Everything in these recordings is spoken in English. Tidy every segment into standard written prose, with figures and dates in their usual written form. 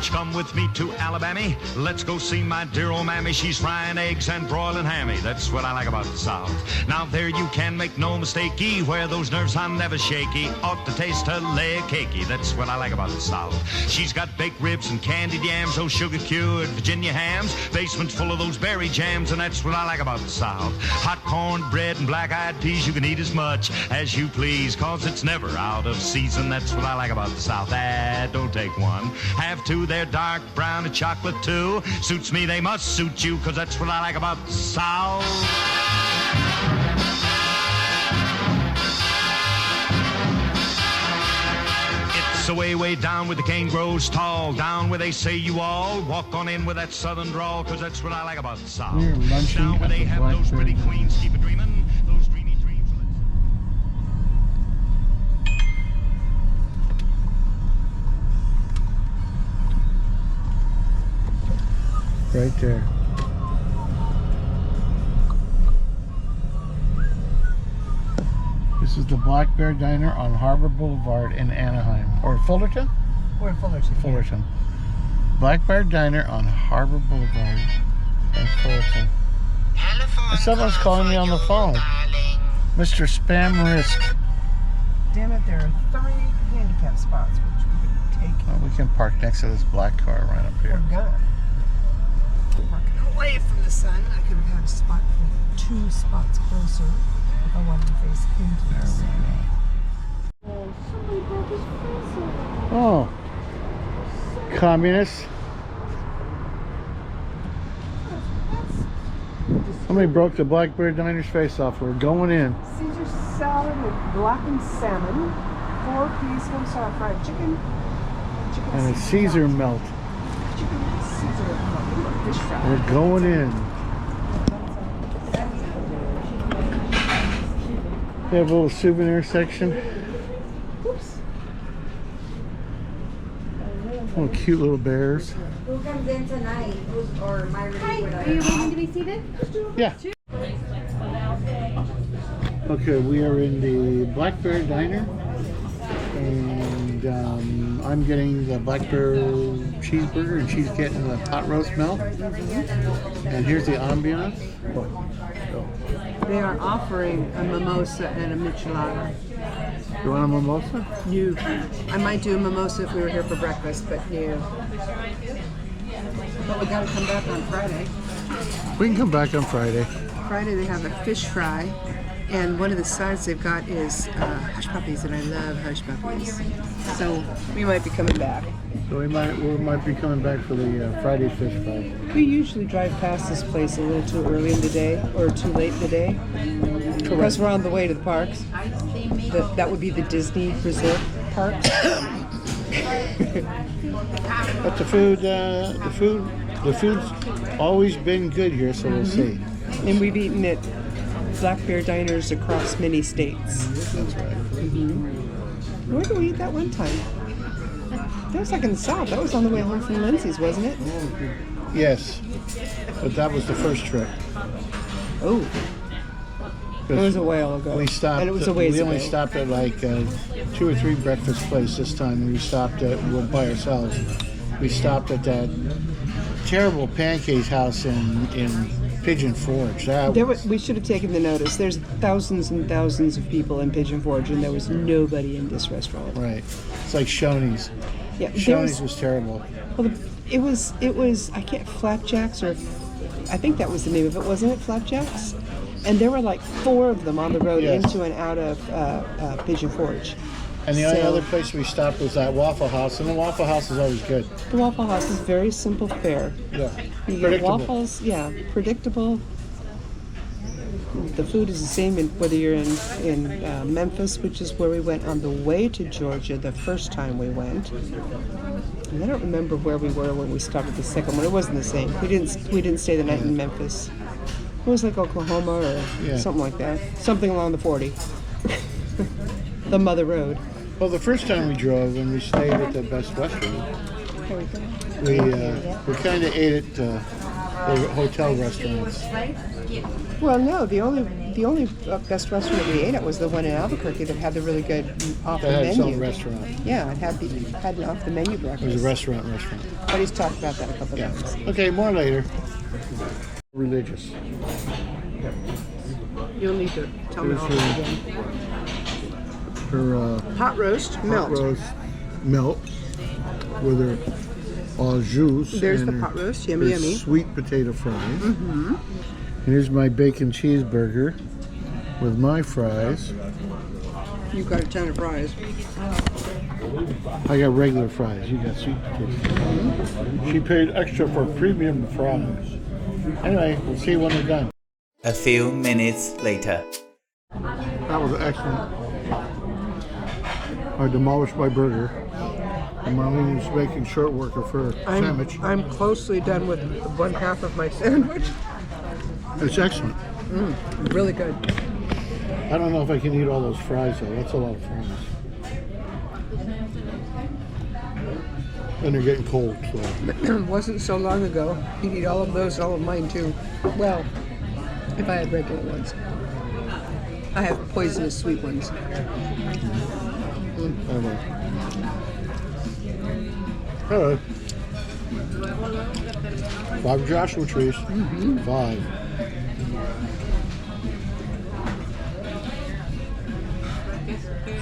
you come with me to Alabama? Let's go see my dear old mammy. She's frying eggs and broiling hammy. That's what I like about the South. Now there you can make no mistakey, where those nerves are never shaky. Ought to taste her leg cakey. That's what I like about the South. She's got baked ribs and candied yams, those sugar-cured Virginia hams. Basement's full of those berry jams, and that's what I like about the South. Hot corn bread and black-eyed peas, you can eat as much as you please, cause it's never out of season. That's what I like about the South. Don't take one, have two. They're dark brown and chocolate too. Suits me, they must suit you, cause that's what I like about the South. It's away, way down where the cane grows tall, down where they say you all walk on in with that southern drawl, cause that's what I like about the South. We're lunching Down where they have those pretty queens keep a dreaming, those dreamy dreams. Right there. This is the Black Bear Diner on Harbor Boulevard in Anaheim. Or Fullerton? We're in Fullerton. Fullerton. Black Bear Diner on Harbor Boulevard in Fullerton. And someone's calling me on the phone. Mr. Spam Risk. Damn it, there are 3 handicap spots which we could take. Well, we can park next to this black car right up here. We're gonna. Parking away from the sun. I could have had a spot for 2 spots closer if I wanted to face into the sun. Oh, somebody broke his face off. Oh, communists. Somebody broke the Black Bear Diner's face off. We're going in. Caesar salad with blackened salmon, 4-piece home-style fried chicken, And a Caesar melt. chicken Caesar melt, fish fry. We're going in. They have a little souvenir section. Oops. Oh, cute little bears. Who comes in tonight? Or my Hi, are you waiting to be seated? Yeah. Okay, we are in the Black Bear Diner. And I'm getting the Black Bear cheeseburger and she's getting the pot roast melt. And here's the ambiance. They are offering a mimosa and a michelada. You want a mimosa? New. I might do a mimosa if we were here for breakfast, but new. But we gotta come back on Friday. We can come back on Friday. Friday they have a fish fry, and one of the sides they've got is hush puppies, and I love hush puppies. So we might be coming back. So we might be coming back for the Friday fish fry. We usually drive past this place a little too early in the day, or too late in the day, because we're on the way to the parks. That would be the Disney Resort parks. But the food's always been good here, so we'll see. And we've eaten at Black Bear Diners across many states. That's right. Where did we eat that one time? That was like in the South. That was on the way home from Lindsay's, wasn't it? Yes, but that was the first trip. Oh, it was a while ago. We stopped. And it was a ways we only ago. stopped at like 2 or 3 breakfast places this time. We stopped at by ourselves. We stopped at that terrible pancake house in Pigeon Forge. We should have taken the notice. There's thousands and thousands of people in Pigeon Forge, and there was nobody in this restaurant. Right. It's like Shoney's. Yeah, Shoney's was terrible. Well, it was. I can't Flapjacks, or I think that was the name of it, wasn't it? Flapjacks. And there were like 4 of them on the road Yes. into and out of Pigeon Forge. And the only other place we stopped was that Waffle House, and the Waffle House is always good. The Waffle House is very simple fare. Yeah. You get Predictable. waffles, predictable. The food is the same whether you're in Memphis, which is where we went on the way to Georgia the first time we went. And I don't remember where we were when we started the second one. It wasn't the same. We didn't stay the night in Memphis. It was like Oklahoma or something like that. Something along the 40. The Mother Road. Well, the first time we drove and we stayed at the Best Western, There we go. we kind of ate at the hotel restaurants. Well, no, the only best restaurant we ate at was the one in Albuquerque that had the really good off the They had its own menu. restaurant. Yeah, it had an off the menu It was breakfast. a restaurant. But he's talked about that a couple Yeah. times. Okay, more later. Religious. You'll need to tell me Here's all that again. Her Hot roast, pot melt. roast melt with her au jus. There's and the her- pot roast, yummy, her yummy. sweet potato fries. Mm-hmm. Here's my bacon cheeseburger with my fries. You got a ton of fries. I got regular fries. You got sweet potatoes. She paid extra for premium fries. Anyway, we'll see when we're done. A few minutes later. That was excellent. I demolished my burger. And Marlene is making short work of her sandwich. I'm closely done with one half of my sandwich. It's excellent. Really good. I don't know if I can eat all those fries though. That's a lot of fries. And they're getting cold, so. Wasn't so long ago. You'd eat all of those, all of mine too. Well, if I had regular ones. I have poisonous sweet ones. Hello. 5 Joshua trees. 5.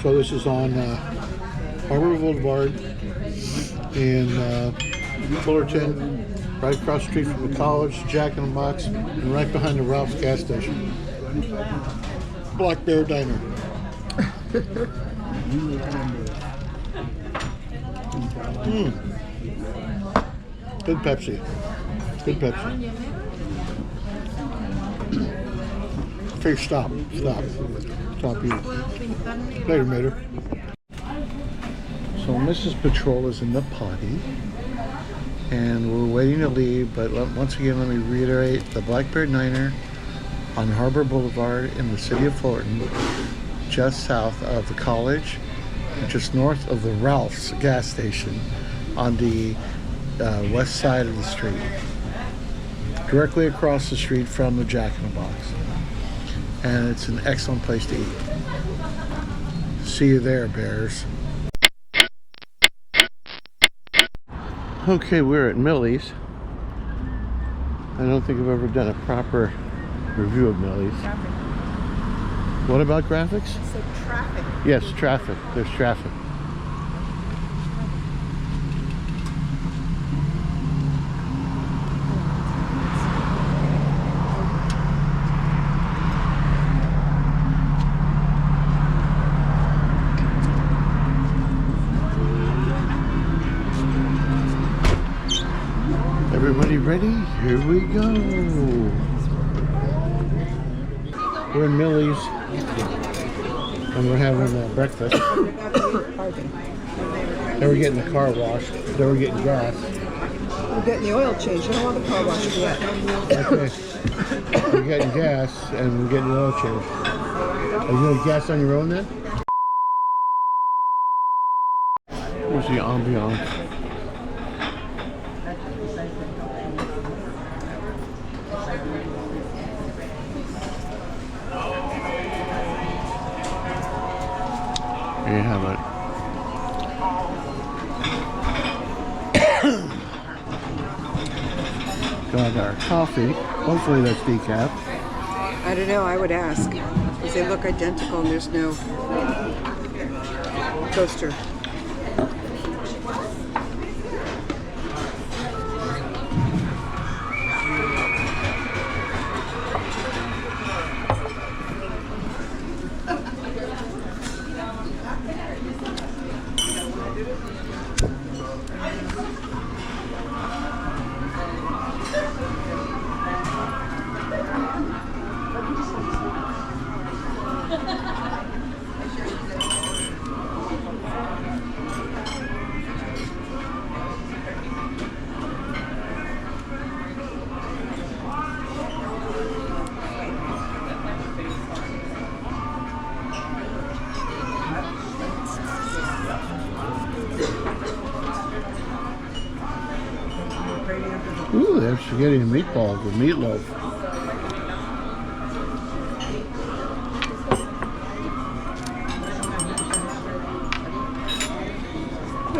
So this is on Harbor Boulevard in Fullerton, right across the street from the college, Jack in the Box, and right behind the Ralph's gas station. Black Bear Diner. Good Pepsi. Good Pepsi. Okay, stop. Stop eating. Later, Mater. So Mrs. Patrol is in the potty, and we're waiting to leave, but once again, let me reiterate, the Black Bear Diner on Harbor Boulevard in the city of Fullerton, just south of the college, just north of the Ralph's gas station on the west side of the street, directly across the street from the Jack in the Box. And it's an excellent place to eat. See you there, Bears. Okay, we're at Millie's. I don't think I've ever done a proper review of Millie's. Traffic. What about graphics? So traffic. Yes, traffic. There's traffic. Everybody ready? Here we go. We're in Millie's and we're having breakfast. Then we're getting the car washed. Then we're getting gas. We're getting the oil change. I don't want the car washed yet. Okay. We're getting gas and we're getting the oil change. Are you going to gas on your own then? Here's the ambiance. There you have it. Got our coffee. Hopefully that's decaf. I don't know. I would ask. Because they look identical and there's no toaster. have spaghetti and meatballs with meatloaf.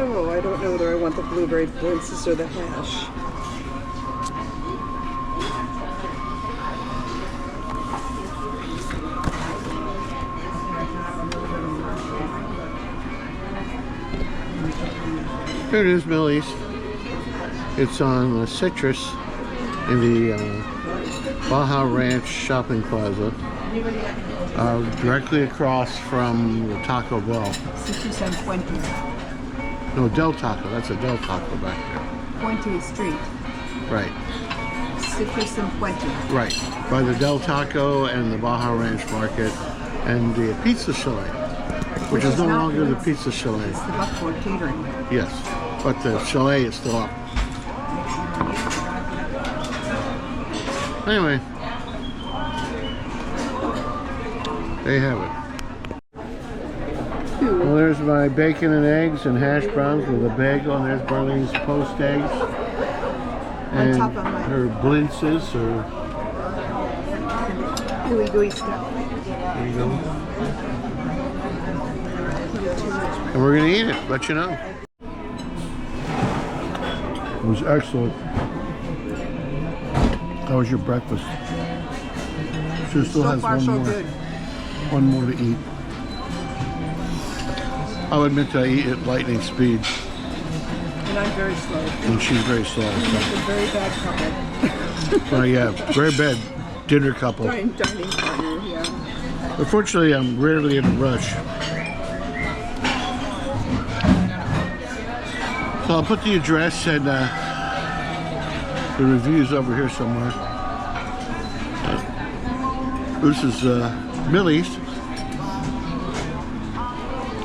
Oh, I don't know whether I want the blueberry blintzes or the hash. Here it is, Millie's. It's on Citrus in the Baja Ranch Shopping Plaza, directly across from the Taco Bell. Citrus and Puente. No, Del Taco. That's a Del Taco back there. Puente Street. Right. Citrus and Puente. Right. By the Del Taco and the Baja Ranch Market and the Pizza Chalet, which is no longer the Pizza Chalet. It's the Buckboard Catering. Yes, but the chalet is still up. Anyway, there you have it. Well, there's my bacon and eggs and hash browns with a bagel, and there's Barlene's poached eggs. And top of mine. her blintzes, or... Gooey gooey stuff. There you go. And we're going to eat it, let you know. It was excellent. How was your breakfast? She still has one more to eat. I'll admit I eat at lightning speed. And I'm very slow. And she's very slow. It's a very bad couple. Oh yeah, very bad dinner couple. Dining partner, yeah. Unfortunately, I'm rarely in a rush. So I'll put the address and the reviews over here somewhere. This is Millie's.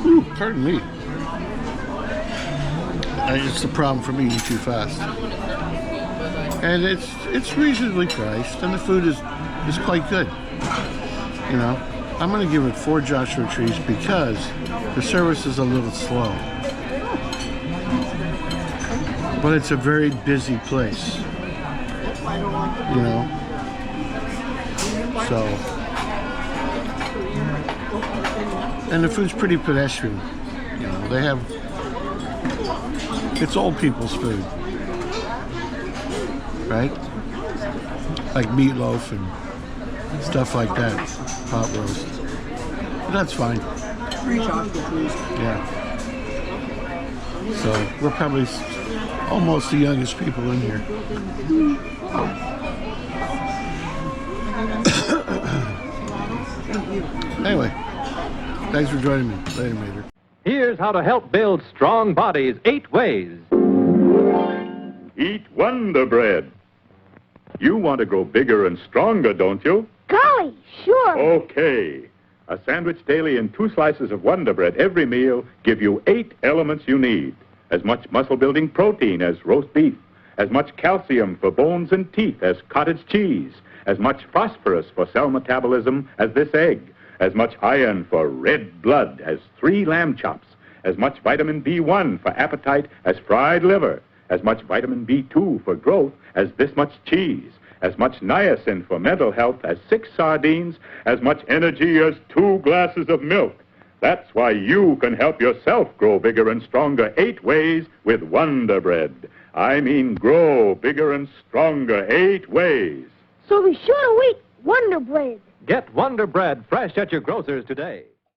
Ooh, pardon me. It's the problem for me eating too fast. And it's reasonably priced, and the food is quite good. You know, I'm going to give it 4 Joshua trees because the service is a little slow. But it's a very busy place. You know, so, and the food's pretty pedestrian. You know, they have, it's old people's food, right? Like meatloaf and stuff like that, pot roast. But that's fine. Yeah. So we're probably almost the youngest people in here. Anyway, thanks for joining me. Later, Mater. Here's how to help build strong bodies 8 ways. Eat Wonder Bread. You want to grow bigger and stronger, don't you? Golly, sure. Okay. A sandwich daily and 2 slices of Wonder Bread every meal give you 8 elements you need. As much muscle-building protein as roast beef, as much calcium for bones and teeth as cottage cheese, as much phosphorus for cell metabolism as this egg, as much iron for red blood as 3 lamb chops, as much vitamin B1 for appetite as fried liver, as much vitamin B2 for growth as this much cheese, as much niacin for mental health as 6 sardines, as much energy as 2 glasses of milk. That's why you can help yourself grow bigger and stronger 8 ways with Wonder Bread. I mean grow bigger and stronger 8 ways. So be sure to eat Wonder Bread. Get Wonder Bread fresh at your grocer's today.